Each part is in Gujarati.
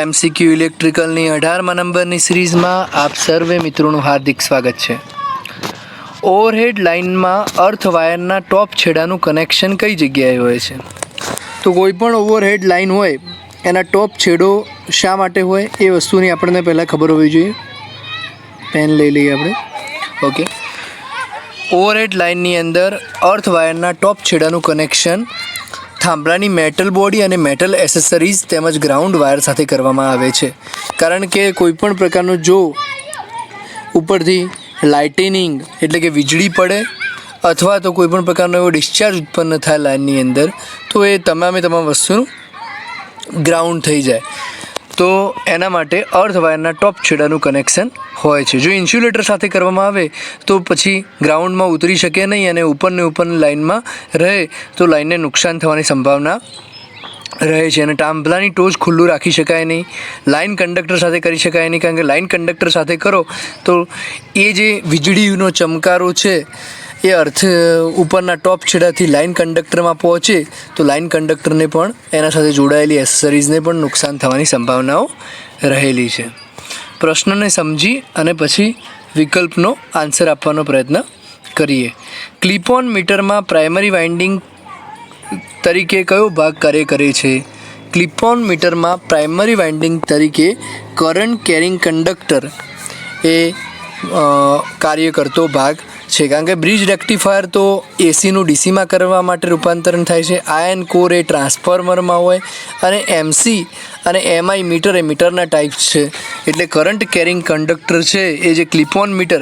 એમસીક્યુ ઇલેક્ટ્રિકલની 18મા નંબરની સિરીઝમાં આપ સર્વે મિત્રોનું હાર્દિક સ્વાગત છે। ઓવરહેડ લાઇનમાં અર્થ વાયરના ટોપ છેડાનું કનેક્શન કઈ જગ્યાએ હોય છે? તો કોઈ પણ ઓવરહેડ લાઇન હોય એના ટોપ છેડો શા માટે હોય એ વસ્તુની આપણને પહેલાં ખબર હોવી જોઈએ। પેન લઈ લઈએ આપણે। ઓકે, ઓવરહેડ લાઇનની અંદર અર્થ વાયરના ટોપ છેડાનું કનેક્શન થાંભલાની મેટલ બોડી અને મેટલ એસેસરીઝ તેમજ ગ્રાઉન્ડ વાયર સાથે કરવામાં આવે છે, કારણ કે કોઈપણ પ્રકારનું જો ઉપરથી લાઇટનિંગ એટલે કે વીજળી પડે અથવા તો કોઈપણ પ્રકારનો એવો ડિસ્ચાર્જ ઉત્પન્ન થાય લાઇનની અંદર તો એ તમામ વસ્તુનું ગ્રાઉન્ડ થઈ જાય। તો એના માટે અર્થ વાયરના ટોપ છેડાનું કનેક્શન હોય છે। જો ઇન્સ્યુલેટર સાથે કરવામાં આવે તો પછી ગ્રાઉન્ડમાં ઉતરી શકે નહીં અને ઉપરની લાઇનમાં રહે તો લાઇનને નુકસાન થવાની સંભાવના રહે છે અને થાંભલાની ટોચ ખુલ્લું રાખી શકાય નહીં। લાઇન કંડક્ટર સાથે કરી શકાય નહીં, કારણ કે લાઇન કંડક્ટર સાથે કરો તો એ જે વીજળીનો ચમકારો છે એ અર્થ ઉપરના ટોપ છેડાથી લાઇન કંડક્ટરમાં પહોંચે તો લાઇન કંડક્ટરને પણ એના સાથે જોડાયેલી એસેસરીઝને પણ નુકસાન થવાની સંભાવનાઓ રહેલી છે। પ્રશ્નને સમજી અને પછી વિકલ્પનો આન્સર આપવાનો પ્રયત્ન કરીએ। ક્લિપ ઓન મીટરમાં પ્રાઇમરી વાઇન્ડિંગ તરીકે કયો ભાગ કાર્ય કરે છે? ક્લિપ ઓન મીટરમાં પ્રાઇમરી વાઇન્ડિંગ તરીકે કરંટ કેરિંગ કંડક્ટર એ કાર્ય કરતો ભાગ છે, કારણ કે બ્રિજ રેક્ટિફાયર તો એસીનું ડીસીમાં કરવા માટે રૂપાંતરણ થાય છે। આયન કોર એ ટ્રાન્સફોર્મરમાં હોય અને એમસી અને એમઆઈ મીટર એ મીટરના ટાઈપ્સ છે, એટલે કરંટ કેરિંગ કંડક્ટર છે એ જે ક્લિપ ઓન મીટર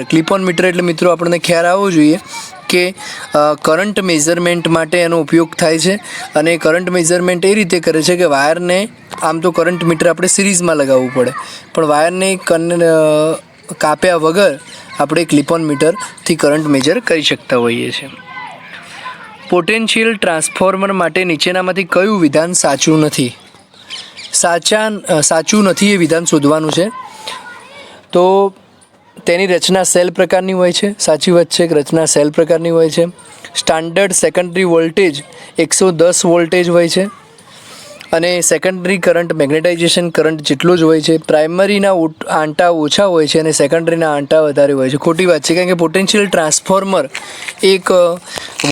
એટલે મિત્રો આપણને ખ્યાલ આવવો જોઈએ કે કરંટ મેઝરમેન્ટ માટે એનો ઉપયોગ થાય છે અને કરંટ મેઝરમેન્ટ એ રીતે કરે છે કે વાયરને આમ તો કરંટ મીટર આપણે સિરીઝમાં લગાવવું પડે, પણ વાયરને કાપ્યા વગર આપણે ક્લિપ ઓન મીટરથી કરંટ મેજર કરી શકતા હોઈએ છીએ। પોટેન્શિયલ ટ્રાન્સફોર્મર માટે નીચેનામાંથી કયું વિધાન સાચું નથી? સાચું નથી એ વિધાન શોધવાનું છે। તો તેની રચના સેલ પ્રકારની હોય છે, સાચી વાત છે કે રચના સેલ પ્રકારની હોય છે। સ્ટાન્ડર્ડ સેકન્ડરી વોલ્ટેજ 110 વોલ્ટેજ હોય છે અને સેકન્ડરી કરંટ મેગ્નેટાઇઝેશન કરંટ જેટલો જ હોય છે। પ્રાઇમરીના આંટા ઓછા હોય છે અને સેકન્ડરીના આંટા વધારે હોય છે। ખોટી વાત છે, કારણ કે પોટેન્શિયલ ટ્રાન્સફોર્મર એક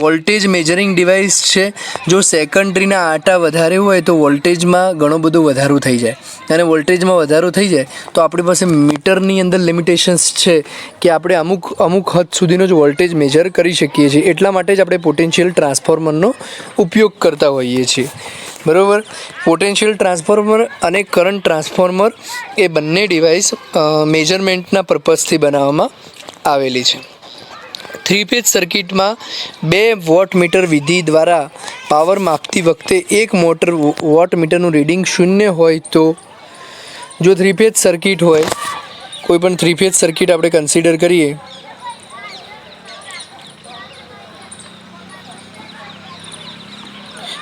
વોલ્ટેજ મેજરિંગ ડિવાઇસ છે। જો સેકન્ડરીના આંટા વધારે હોય તો વોલ્ટેજમાં ઘણો બધો વધારો થઈ જાય અને વોલ્ટેજમાં વધારો થઈ જાય તો આપણી પાસે મીટરની અંદર લિમિટેશન્સ છે કે આપણે અમુક હદ સુધીનો જ વોલ્ટેજ મેજર કરી શકીએ છીએ, એટલા માટે જ આપણે પોટેન્શિયલ ટ્રાન્સફોર્મરનો ઉપયોગ કરતા હોઈએ છીએ, બરાબર। પોટેન્શિયલ ટ્રાન્સફોર્મર અને કરંટ ટ્રાન્સફોર્મર એ બંને ડિવાઇસ મેજરમેન્ટના પર્પઝથી બનાવવામાં આવેલી છે। 3 ફેઝ સર્કિટમાં 2 વોટમીટર વિધિ દ્વારા પાવર માપતી વખતે એક વોટમીટરનું રીડિંગ 0 હોય તો? જો 3 ફેઝ સર્કિટ હોય, કોઈ પણ 3 ફેઝ સર્કિટ આપણે કન્સિડર કરીએ,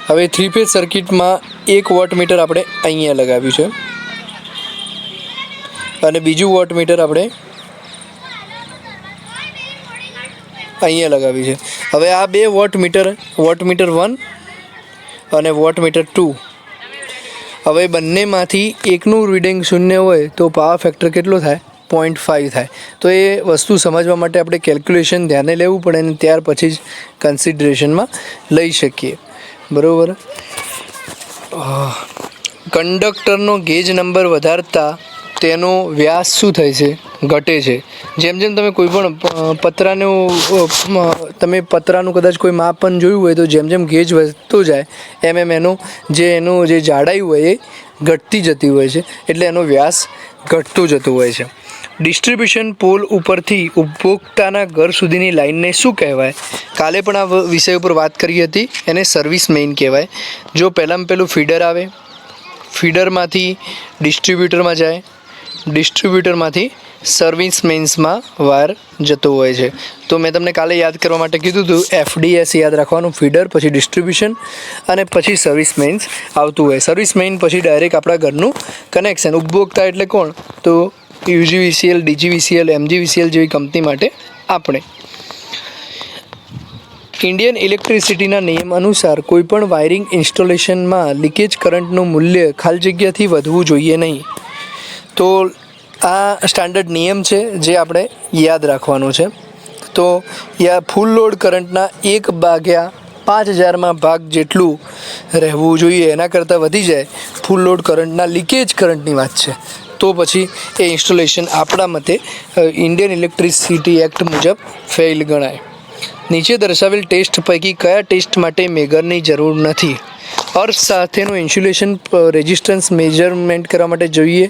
હવે 3 ફેઝ સર્કિટમાં 1 વોટમીટર આપણે અહીંયા લગાવ્યું છે અને બીજું વોટમીટર આપણે અહીંયા લગાવ્યું છે। હવે આ 2 વોટમીટર 1 અને વોટમીટર 2, હવે બંનેમાંથી એકનું રીડિંગ 0 હોય તો પાવર ફેક્ટર કેટલો થાય? 0.5 થાય। તો એ વસ્તુ સમજવા માટે આપણે કેલ્ક્યુલેશન ધ્યાને લેવું પડે અને ત્યાર પછી જ કન્સિડરેશનમાં લઈ શકીએ, બરાબર। કંડક્ટરનો ગેજ નંબર વધારતા તેનો વ્યાસ શું થાય છે? ઘટે છે। જેમ તમે કોઈ પણ પતરાનું કદાચ કોઈ માપન જોયું હોય તો જેમ ગેજ વધતો જાય એમ એનું જે જાડાઈ હોય એ ઘટતી જતી હોય છે, એટલે એનો વ્યાસ ઘટતો જતો હોય છે। ડિસ્ટ્રીબ્યુશન પોલ ઉપરથી ઉપભોક્તાના ઘર સુધીની લાઇનને શું કહેવાય? કાલે પણ આ વિષય ઉપર વાત કરી હતી, એને સર્વિસ મેઇન કહેવાય। જો પહેલું ફીડર આવે, ફીડરમાંથી ડિસ્ટ્રીબ્યુટરમાં જાય, ડિસ્ટ્રીબ્યુટરમાંથી સર્વિસ મેઇન્સમાં વાયર જતો હોય છે। તો મેં તમને કાલે યાદ કરવા માટે કીધું હતું, FDS યાદ રાખવાનું, ફીડર પછી ડિસ્ટ્રીબ્યુશન અને પછી સર્વિસ મેઇન્સ આવતું હોય। સર્વિસ મેઇન પછી ડાયરેક્ટ આપણા ઘરનું કનેક્શન। ઉપભોક્તા એટલે કોણ? તો UGVCL, DGVCL, MGVCL જેવી કંપની માટે આપણે। ઇન્ડિયન ઇલેક્ટ્રિસિટીના નિયમ અનુસાર કોઈપણ વાયરિંગ ઇન્સ્ટોલેશનમાં લીકેજ કરંટનું મૂલ્ય ખાલી જગ્યાથી વધવું જોઈએ નહીં। તો આ સ્ટાન્ડર્ડ નિયમ છે જે આપણે યાદ રાખવાનો છે. તો ફૂલ લોડ કરંટના 1/5000 ભાગ જેટલું રહેવું જોઈએ. એના કરતાં વધી જાય ફૂલ લોડ કરંટના લીકેજ કરંટની વાત છે તો પછી એ ઇન્સ્ટોલેશન આપણા મતે ઇન્ડિયન ઇલેક્ટ્રિસિટી એક્ટ મુજબ ફેલ ગણાય. નીચે દર્શાવેલ ટેસ્ટ પૈકી કયા ટેસ્ટ માટે મેગરની જરૂર નથી? અર્થ સાથેનું ઇન્સ્યુલેશન રેઝિસ્ટન્સ મેજરમેન્ટ કરવા માટે જોઈએ.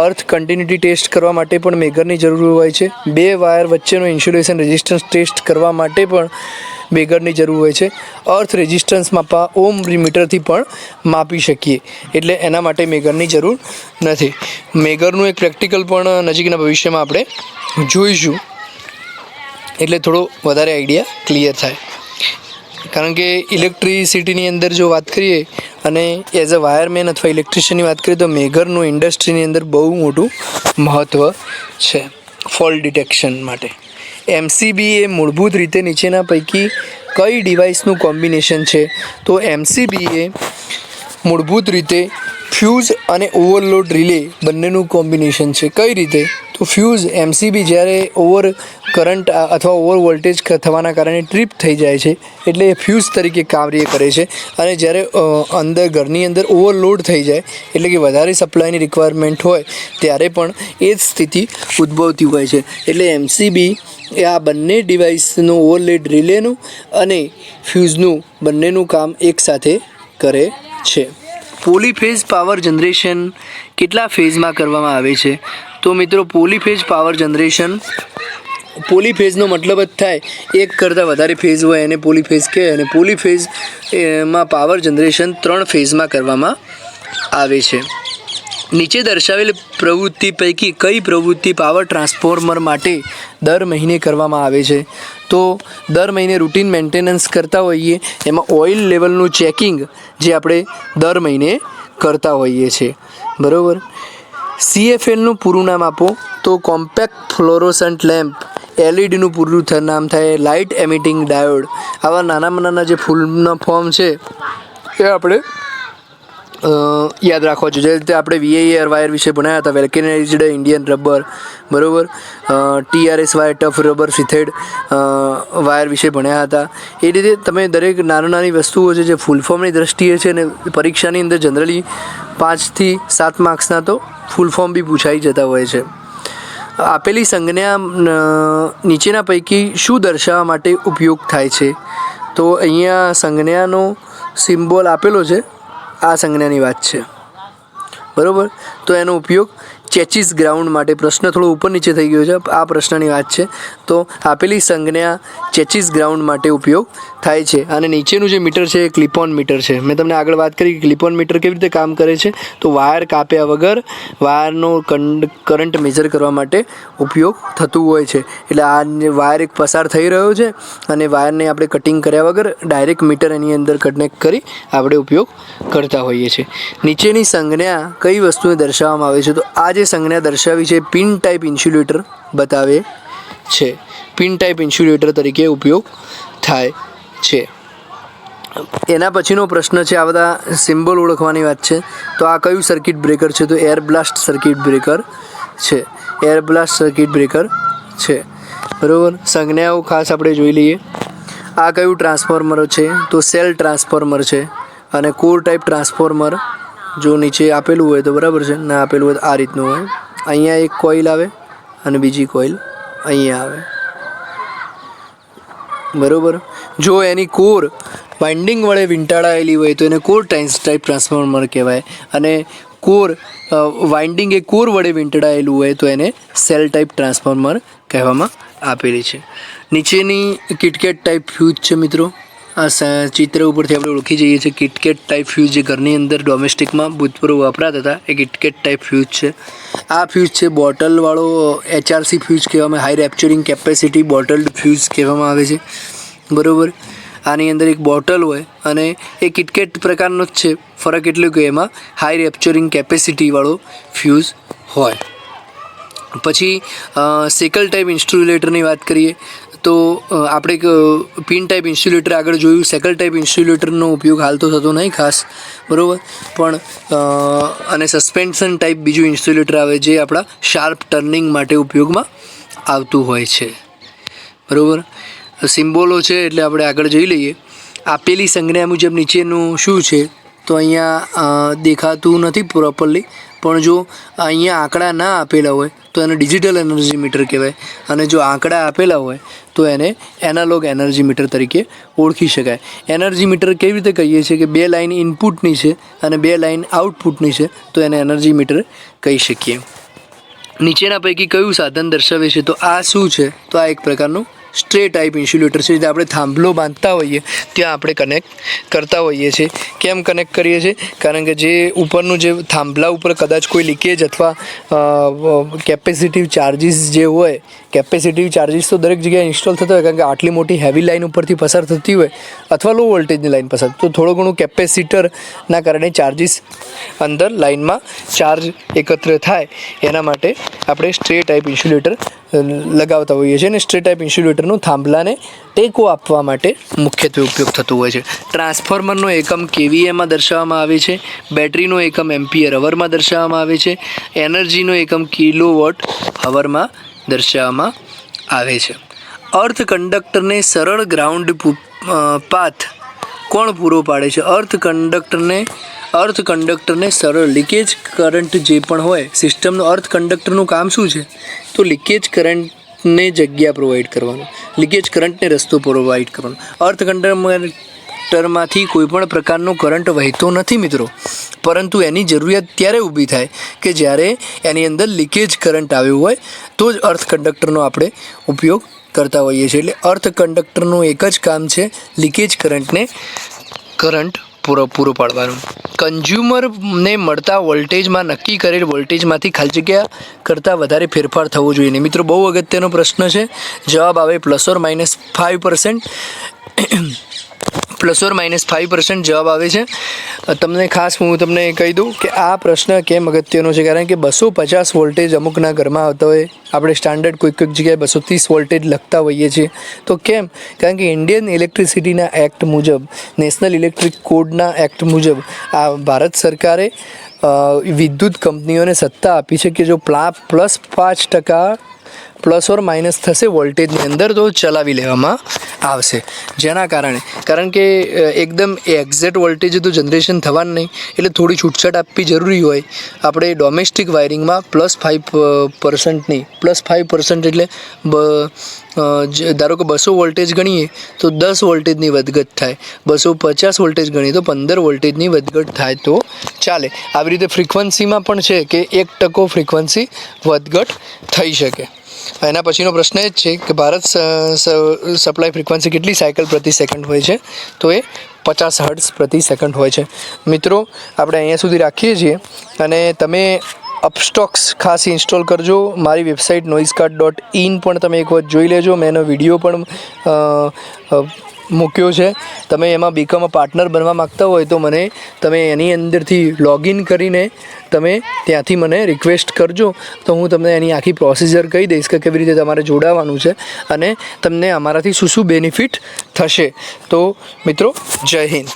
અર્થ કન્ટિન્યુટી ટેસ્ટ કરવા માટે પણ મેગરની જરૂર હોય છે. 2 વાયર વચ્ચેનો ઇન્સ્યુલેશન રેઝિસ્ટન્સ ટેસ્ટ કરવા માટે પણ મેગરની જરૂર હોય છે. અર્થ રેઝિસ્ટન્સ માપવા ઓમ મીટરથી પણ માપી શકીએ એટલે એના માટે મેગરની જરૂર નથી. મેગરનું એક પ્રેક્ટિકલ પણ નજીકના ભવિષ્યમાં આપણે જોઈશું એટલે થોડો વધારે આઈડિયા ક્લિયર થાય. કારણ કે ઇલેક્ટ્રિસિટીની અંદર જો વાત કરીએ અને એઝ અ વાયરમેન અથવા ઇલેક્ટ્રિશિયનની વાત કરીએ તો મેગરનું ઇન્ડસ્ટ્રીની અંદર બહુ મોટું મહત્ત્વ છે ફોલ્ટ ડિટેક્શન માટે. MCB એ મૂળભૂત રીતે નીચેના પૈકી કઈ ડિવાઇસનું કોમ્બિનેશન છે? તો MCB એ મૂળભૂત રીતે ફ્યુઝ અને ઓવરલોડ રિલે બંનેનું કોમ્બિનેશન છે. કઈ રીતે? તો ફ્યુઝ MCB જ્યારે ઓવર કરંટ અથવા ઓવર વોલ્ટેજ થવાના કારણે ટ્રીપ થઈ જાય છે એટલે એ ફ્યુઝ તરીકે કાર્ય કરે છે. અને જ્યારે અંદર ઘરની અંદર ઓવરલોડ થઈ જાય એટલે કે વધારે સપ્લાયની રિક્વાયરમેન્ટ હોય ત્યારે પણ એ જ સ્થિતિ ઉદ્ભવતી હોય છે. એટલે MCB એ આ બંને ડિવાઇસનું ઓવરલોડ રિલેનું અને ફ્યુઝનું બંનેનું કામ એકસાથે કરે છે. પોલીફેઝ પાવર જનરેશન કેટલા ફેઝમાં કરવામાં આવે છે? તો મિત્રો પોલીફેઝ પાવર જનરેશન, પોલીફેઝનો મતલબ જ થાય એક કરતાં વધારે ફેઝ હોય એને પોલીફેઝ કહે. અને પોલીફેઝ એમાં પાવર જનરેશન 3 ફેઝમાં કરવામાં આવે છે. નીચે દર્શાવેલ પ્રવૃત્તિ પૈકી કઈ પ્રવૃત્તિ પાવર ટ્રાન્સફોર્મર માટે દર મહિને કરવામાં આવે છે? તો દર મહિને રૂટીન મેન્ટેનન્સ કરતા હોઈએ એમાં ઓઇલ લેવલનું ચેકિંગ જે આપણે દર મહિને કરતા હોઈએ છીએ. બરાબર. CFLનું પૂરું નામ આપો તો કોમ્પેક્ટ ફ્લોરોસન્ટ લેમ્પ. LED નું પૂરું નામ થાય લાઇટ એમિટિંગ ડાયોડ. આવા નાના જે ફૂલના ફોર્મ છે એ આપણે યાદ રાખવા જોઈએ. જે રીતે આપણે VAR વાયર વિશે ભણ્યા હતા, વેલ્કેનાઇઝ્ડ ઇન્ડિયન રબર, બરાબર, TRS wire, tough rubber sheathed wire વિશે ભણ્યા હતા. એ રીતે તમે દરેક નાની વસ્તુઓ છે જે ફૂલ ફોર્મની દ્રષ્ટિએ છે ને પરીક્ષાની અંદર જનરલી 5 થી 7 માર્ક્સના તો ફૂલ ફોર્મ બી પૂછાઈ જતા હોય છે. આપેલી સંજ્ઞા નીચેના પૈકી શું દર્શાવવા માટે ઉપયોગ થાય છે? તો અહીંયા સંજ્ઞાનો સિમ્બોલ આપેલો છે, આ સંજ્ઞાની વાત છે. બરાબર. તો એનો ઉપયોગ ચેચિસ ગ્રાઉન્ડ માટે, પ્રશ્ન થોડો ઉપર નીચે થઈ ગયો છે, આ પ્રશ્નની વાત છે. તો આપેલી સંજ્ઞા ચેચિસ ગ્રાઉન્ડ માટે ઉપયોગ થાય છે. અને નીચેનું જે મીટર છે એ ક્લિપ-ઓન મીટર છે. મેં તમને આગળ વાત કરી કે ક્લિપ-ઓન મીટર કેવી રીતે કામ કરે છે. તો વાયર કાપ્યા વગર વાયરનો કરંટ મેજર કરવા માટે ઉપયોગ થતું હોય છે. એટલે આ વાયર એક પસાર થઈ રહ્યો છે અને વાયરને આપણે કટિંગ કર્યા વગર ડાયરેક્ટ મીટર એની અંદર કનેક્ટ કરી આપણે ઉપયોગ કરતા હોઈએ છીએ. નીચેની સંજ્ઞા કઈ વસ્તુને દર્શાવવામાં આવે છે? તો આ જે સંજ્ઞા દર્શાવી છે પિન ટાઈપ ઇન્સ્યુલેટર બતાવે છે. પિન ટાઈપ ઇન્સ્યુલેટર તરીકે ઉપયોગ થાય છે. એના પછીનો પ્રશ્ન છે, આ બધા સિમ્બોલ ઓળખવાની વાત છે. તો આ કયું સર્કિટ બ્રેકર છે? તો એર બ્લાસ્ટ સર્કિટ બ્રેકર છે. એર બ્લાસ્ટ સર્કિટ બ્રેકર છે. બરાબર. સંજ્ઞાઓ ખાસ આપણે જોઈ લઈએ. આ કયું ટ્રાન્સફોર્મર છે? તો સેલ ટ્રાન્સફોર્મર છે. અને કોર ટાઈપ ટ્રાન્સફોર્મર જો નીચે આપેલું હોય તો બરાબર છે, ના આપેલું હોય તો આ રીતનું હોય. અહીંયા એક કોઇલ આવે અને બીજી કોઇલ અહીંયા આવે. બરાબર. જો એની કોર વાઇન્ડિંગ વડે વીંટાળાયેલી હોય તો એને કોર ટાઈપ ટ્રાન્સફોર્મર કહેવાય. અને કોર વાઇન્ડિંગ એ કોર વડે વીંટાળાયેલું હોય તો એને સેલ ટાઈપ ટ્રાન્સફોર્મર કહેવામાં આપેલી છે. નીચેની કિટકેટ ટાઈપ ફ્યુઝ છે મિત્રો. આ ચિત્ર ઉપરથી આપણે ઓળખી જઈએ છીએ કિટકેટ ટાઈપ ફ્યુઝ જે ઘરની અંદર ડોમેસ્ટિકમાં ભૂતપૂર્વ વપરાતા હતા એ કિટકેટ ટાઈપ ફ્યુઝ છે. આ ફ્યુઝ છે બોટલવાળો HRC ફ્યુઝ કહેવામાં, હાઈ રેપ્ચરિંગ કેપેસિટી બોટલ્ડ ફ્યુઝ કહેવામાં આવે છે. બરાબર. આની અંદર એક બોટલ હોય અને એ કિટકેટ પ્રકારનો જ છે. ફરક એટલું કે એમાં હાઈ રેપ્ચરિંગ કેપેસિટીવાળો ફ્યુઝ હોય. પછી સેકલ ટાઈપ ઇન્સ્યુલેટરની વાત કરીએ તો આપણે એક પિન ટાઈપ ઇન્સ્યુલેટર આગળ જોયું, સેકલ ટાઈપ ઇન્સ્યુલેટરનો ઉપયોગ હાલ તો થતો નહીં ખાસ, બરાબર, પણ અને સસ્પેન્શન ટાઈપ બીજું ઇન્સ્યુલેટર આવે જે આપણા શાર્પ ટર્નિંગ માટે ઉપયોગમાં આવતું હોય છે, બરાબર. સિમ્બોલો છે એટલે આપણે આગળ જોઈ લઈએ. આપેલી સંજ્ઞા મુજબ નીચેનું શું છે? તો અહીંયા દેખાતું નથી પ્રોપરલી, પણ જો અહીંયા આંકડા ના આપેલા હોય તો એને ડિજિટલ એનર્જી મીટર કહેવાય, અને જો આંકડા આપેલા હોય તો એને એનાલોગ એનર્જી મીટર તરીકે ઓળખી શકાય. એનર્જી મીટર કેવી રીતે કહીએ છીએ કે 2 લાઇન ઇનપુટની છે અને 2 લાઇન આઉટપુટની છે, તો એને એનર્જી મીટર કહી શકીએ. નીચેના પૈકી કયું સાધન દર્શાવે છે? તો આ શું છે? તો આ એક પ્રકારનું સ્ટ્રે ટાઈપ ઇન્સ્યુલેટર છે, જે આપણે થાંભલો બાંધતા હોઈએ ત્યાં આપણે કનેક્ટ કરતા હોઈએ છીએ. કેમ કનેક્ટ કરીએ છીએ? કારણ કે જે ઉપરનું જે થાંભલા ઉપર કદાચ કોઈ લીકેજ અથવા કેપેસિટિવ ચાર્જીસ જે હોય, કેપેસિટિવ ચાર્જીસ તો દરેક જગ્યાએ ઇન્સ્ટોલ થતા હોય, કારણ કે આટલી મોટી હેવી લાઇન ઉપરથી પસાર થતી હોય અથવા લો વોલ્ટેજની લાઇન પસાર, તો થોડું ઘણું કેપેસિટરના કારણે ચાર્જીસ અંદર લાઇનમાં ચાર્જ એકત્ર થાય, એના માટે આપણે સ્ટ્રે ટાઈપ ઇન્સ્યુલેટર લગાવતા હોઈએ છીએ. અને સ્ટ્રે ટાઈપ ઇન્સ્યુલેટરનું થાંભલાને ટેકો આપવા માટે મુખ્યત્વે ઉપયોગ થતો હોય છે. ટ્રાન્સફોર્મરનો એકમ કેવીએમાં દર્શાવવામાં આવે છે. બેટરીનો એકમ એમ્પિયર અવરમાં દર્શાવવામાં આવે છે. એનર્જીનો એકમ કિલોવોટ અવરમાં દર્શાવવામાં આવે છે. અર્થ કંડક્ટરને સરળ ગ્રાઉન્ડ પાથ કોણ પૂરો પાડે છે? અર્થ કંડક્ટરને સરળ લીકેજ કરંટ જે પણ હોય સિસ્ટમનો, અર્થ કંડક્ટરનું કામ શું છે? તો લીકેજ કરંટને જગ્યા પ્રોવાઈડ કરવાનું, લીકેજ કરંટને રસ્તો પ્રોવાઈડ કરવાનો. અર્થ કંડક્ટરમાંથી કોઈ પણ પ્રકારનો કરંટ વહેતો નથી મિત્રો, પરંતુ એની જરૂરિયાત ત્યારે ઊભી થાય કે જ્યારે એની અંદર લીકેજ કરંટ આવ્યો હોય, તો જ અર્થ કંડક્ટરનો આપણે ઉપયોગ કરતા હોઈએ છીએ. એટલે અર્થ કંડક્ટરનું એક જ કામ છે લીકેજ કરંટ પૂરો પાડવાનું. કન્ઝ્યુમરને મળતા વોલ્ટેજમાં નક્કી કરેલ વોલ્ટેજમાંથી ખાલી જગ્યા કરતાં વધારે ફેરફાર થવો જોઈએ નહીં. મિત્રો બહુ અગત્યનો પ્રશ્ન છે. જવાબ આવે ±5%. ±5% જવાબ આવે છે. તમને ખાસ હું તમને કહી દઉં કે આ પ્રશ્ન કેમ અગત્યનો છે, કારણ કે 250 વોલ્ટેજ અમુકના ઘરમાં આવતા હોય, આપણે સ્ટાન્ડર્ડ કોઈક જગ્યાએ 230 વોલ્ટેજ લખતા હોઈએ છીએ. તો કેમ? કારણ કે ઇન્ડિયન ઇલેક્ટ્રિસિટીના એક્ટ મુજબ, નેશનલ ઇલેક્ટ્રિક કોડના એક્ટ મુજબ આ ભારત સરકારે વિદ્યુત કંપનીઓને સત્તા આપી છે કે જો +5% ± થશે વોલ્ટેજની અંદર તો ચલાવી લેવામાં આવશે. જેના કારણ કે એકદમ એક્ઝેક્ટ વોલ્ટેજ તો જનરેશન થવાનું નહીં, એટલે થોડી છૂટછાટ આપવી જરૂરી હોય. આપણે ડોમેસ્ટિક વાયરિંગમાં +5%ની +5% એટલે ધારો કે 200 વોલ્ટેજ ગણીએ તો 10 વોલ્ટેજની વધઘટ થાય, 250 વોલ્ટેજ ગણીએ તો 15 વોલ્ટેજની વધઘટ થાય તો ચાલે. આવી રીતે ફ્રિકવન્સીમાં પણ છે કે 1% ફ્રિકવન્સી વધઘટ થઈ શકે. એના પછીનો પ્રશ્ન એ જ છે કે ભારત સપ્લાય ફ્રિકવન્સી કેટલી સાયકલ પ્રતિ સેકન્ડ હોય છે? તો એ 50 હર્ટ્ઝ પ્રતિ સેકન્ડ હોય છે. મિત્રો આપણે અહીંયા સુધી રાખીએ છીએ, અને તમે અપસ્ટોક્સ ખાસ ઇન્સ્ટોલ કરજો. મારી વેબસાઇટ noisecart.in પણ તમે એક વખત જોઈ લેજો. મેં એનો વિડીયો પણ મૂક્યો છે. તમે એમાં બીકમ પાર્ટનર બનવા માગતા હોય તો તમે એની અંદરથી લોગિન કરીને તમે ત્યાંથી મને રિક્વેસ્ટ કરજો, તો હું તમને એની આખી પ્રોસિજર કહી દઈશ કે કેવી રીતે તમારે જોડાવાનું છે અને તમને અમારાથી શું બેનિફિટ થશે. તો મિત્રો જય હિન્દ.